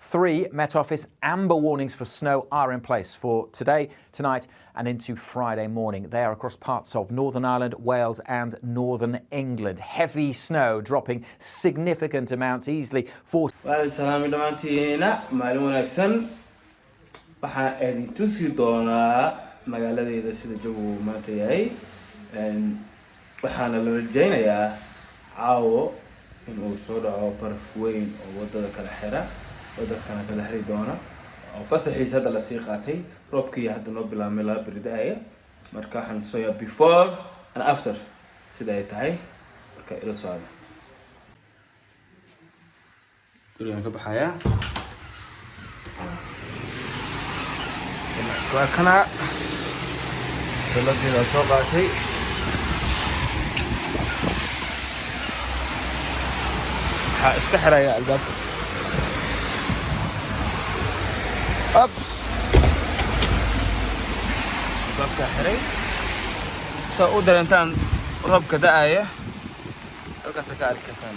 3 Met Office amber warnings for snow are in place for today, tonight and into Friday morning. They are across parts of Northern Ireland, Wales and Northern England. Heavy snow dropping significant amounts easily for... Salaam dhamaantiina maalin wanaagsan waxaan idin tusi doonaa magaaladayda sida jawigu maanta yahay waxaana la rajaynayaa caawo inuu soo dhaco baraf weyn oo wadada kala xira wadada kala xiri doona oo fasaxiisa hadda la sii qaatay roobkii hadda noo bilaabmay la biridaaya marka waxaan soo yaa before and after sida ay tahay marka ila socda gurigan ka baxaya kana dalabida soo qaatay ha iska xiraya albaabka ups albaabka xiray soo u darantaan roobka da'aya halkaas ka arki kartaan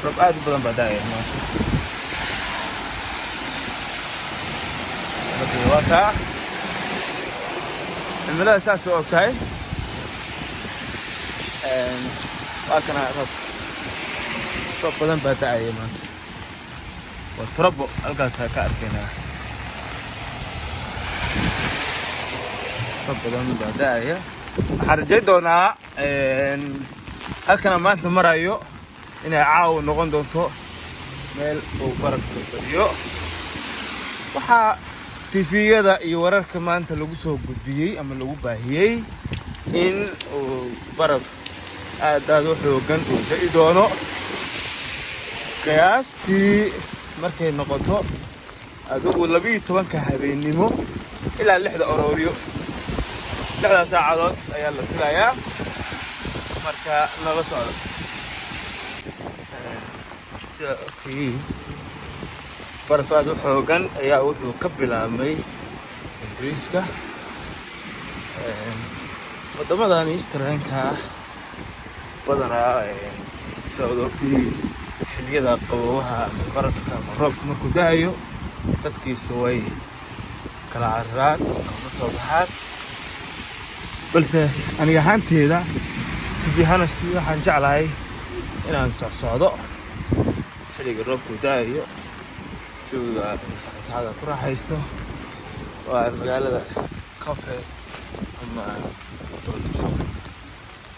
roob aad u badan baa da'aya maanta waka المدرسة ساسو أوكتاي وأكنا رب بدن بتاعي مانت والتربو القاسها كأركينا رب بدن بتاعي حرجي دونا هالكنا مانت مرايو إن عاو نقول دونتو ميل وبرف كبريو وحا تيفيدا iyo wararka maanta lagu soo gudbiyay ama lagu baahiyay in baraf aad u xoogan uu ka idoono qiyaastii markay noqoto adigu 12 habeenimo ilaa 6 arooriyo 6 saacadood ayaa la filayaa marka nala socdo baraf aad u xoogan ayaa wuxuu ka bilaabmay Ingiriiska wadamadan Easternka badanaa sababtii xilliyada qaboobaha barafka roobka markuu daayo dadkiisu way kala cararaan ama soo baxaan balse aniga ahaanteeda tibihana waxaan jeclahay inaan socdo xilliga roobku daayo جوجا ساعة كره حيستو والمقالة كافي أما طرطو سوق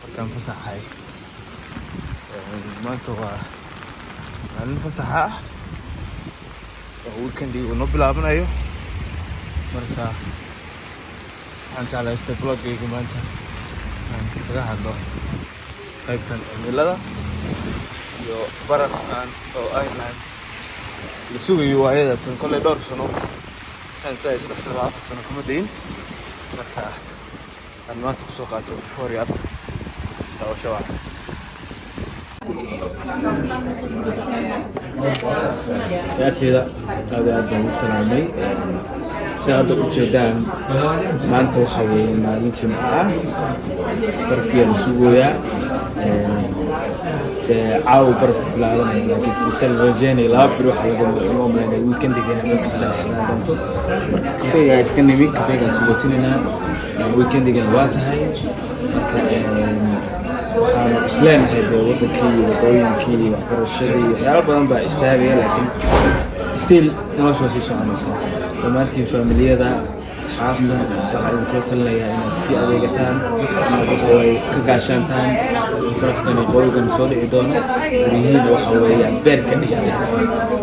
وكان فسح هاي ما تبغى عن فسحة ويكندي ونبلا بنايو مركا أنت على استقلال كي كمان أنت كذا هذا كيف الملة يو برا أو أيلاند لسوي وايد كل دور سنو سنة سنة 4 سنة كم دين مركا أنا سوقاتو فوري أفتر تاو شواء يأتي هذا أجمل سلامي شغل وجدان ما أنت وحوي ما نمشي معه برفيا لسويا عاو برف بلادنا لكن سيسل رجاني لا بروح على اليوم يعني ويكند هنا ما كستاهل دمتو كفاية إسكني مين كفاية سبتيننا ويكند هنا واتهاي أنا إسلام هذا وضكي وقوينكي وحرشدي يا رب أنا بستاهل لكن ستيل ما شو شيء عن الناس لما أنتي فاميليا ذا أصحابنا waxaan ku talinayaa inaad si adeegataan oo ka gaashantaan farafkani qoygan soo dhici doono gurihiina waxa weeyaan beerka dhigay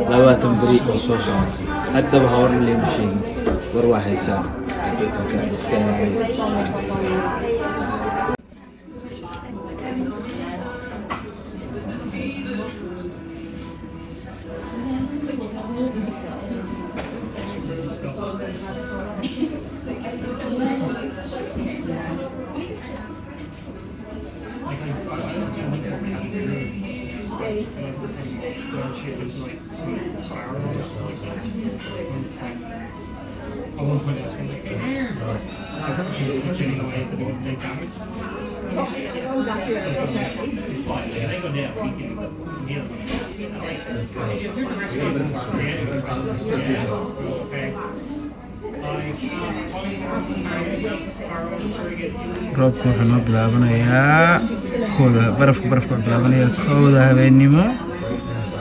20 bari oo soo socota haddaba hawr leeyahay war waa haysaa marka iska ilaalay roobku wuxuu noo bilaabanayaa kooda barafku bilaabanayaa kooda habeenimo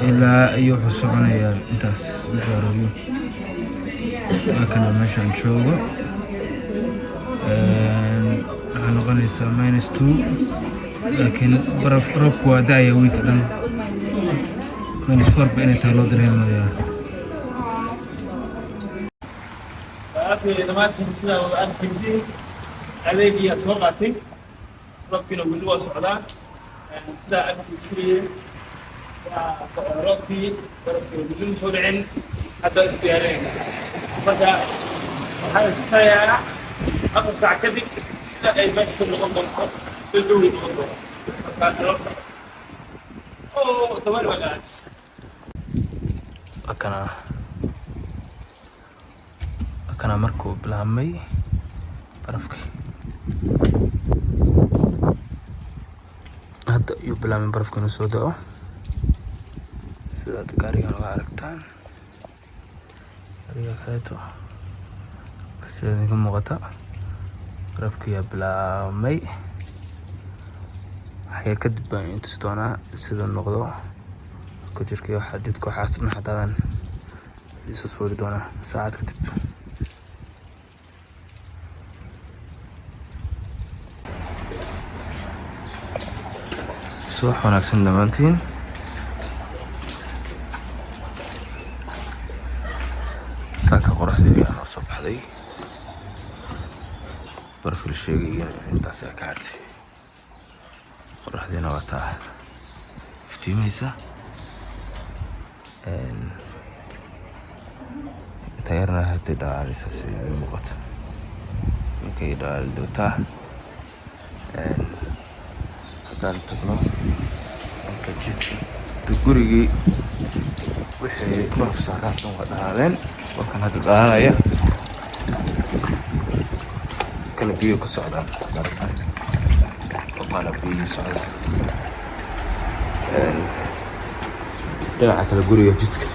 ilaa iyo wuxuu soconayaa intaas gaarooyo halkana meeshaan joogo waxaa noqonaysaa -2 laakiin roobku waa da'aya wiilka dhan -4 ba inay tahay loo dareemayaa adeegii aad soo qaatay roobkiina weli waa socdaa sidaa agtiisii roobkii barafkii weli soo dhicin hadda isku diyaarinaynaa marka waxaan tusayaa 4 saac kadib sida ay meeshu noqon doonto sida jawi noqon doonto marka nala socdo oo dabar walaad akana markuu bilaabmay barafkii hadda ayuu bilaabmay barafka inuu soo da'o sidaad gaarigan uga aragtaan gaariga kaleeto sida idinka muuqata barafkii ayaa bilaabmay waxyar kadib baan intusi doonaa sida noqdo ku jirka waxaa jidka waxaas dhan haddaadan isu suuri doonaa saacad kadib subax wanaagsan dhammaantiin saaka qoraxdii ayaa noo soo baxday barafkii la sheegay intaas ayaa ka hartay qoraxdiina waa taa iftiimaysa tayarna hadday dhalaalaysa sida muuqata ninkay dhalaali doontaa haddaan tagno dhanka jidka gurigii wixii baraf saaraatan waa dhalaaleen warkan hadda dhalaalaya kana biyo ka socdaan waana biyo socdaan dhinaca kale guriga jidka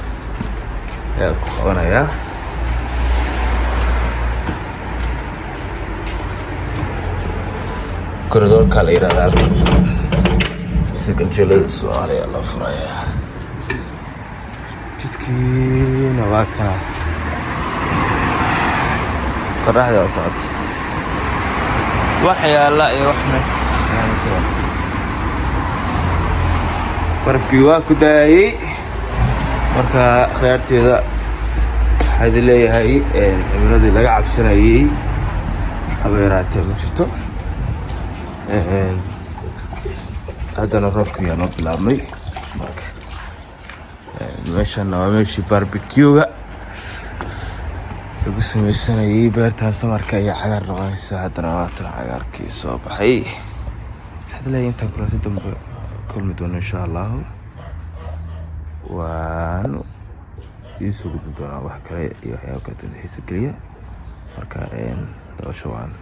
ayaa ku qabanayaa koridoorka la yiraahdaa sida jalada Soomaaliya loo furayaa jidkiina waa kana qoraxda oo socota wax yaala iyo wax meesha barafkii waa ku daayay marka khiyaarteeda waxaad leeyahay cimiladii laga cabsanayay habeeraatee ma jirto haddana roobkii ayaa noo bilaabmay marka meeshana waa meeshii barbecue-ga lagu sameysanayay beertaan samarka iyo cagaar noqonaysa haddana waatan cagaarkii soo baxay waxaad leeyahay intaan kulanti dambe kulmi doono insha allahu waan iisoo gudbi doonaa wax kale iyo waxyaaba kale xiisa geliya marka dabasho waan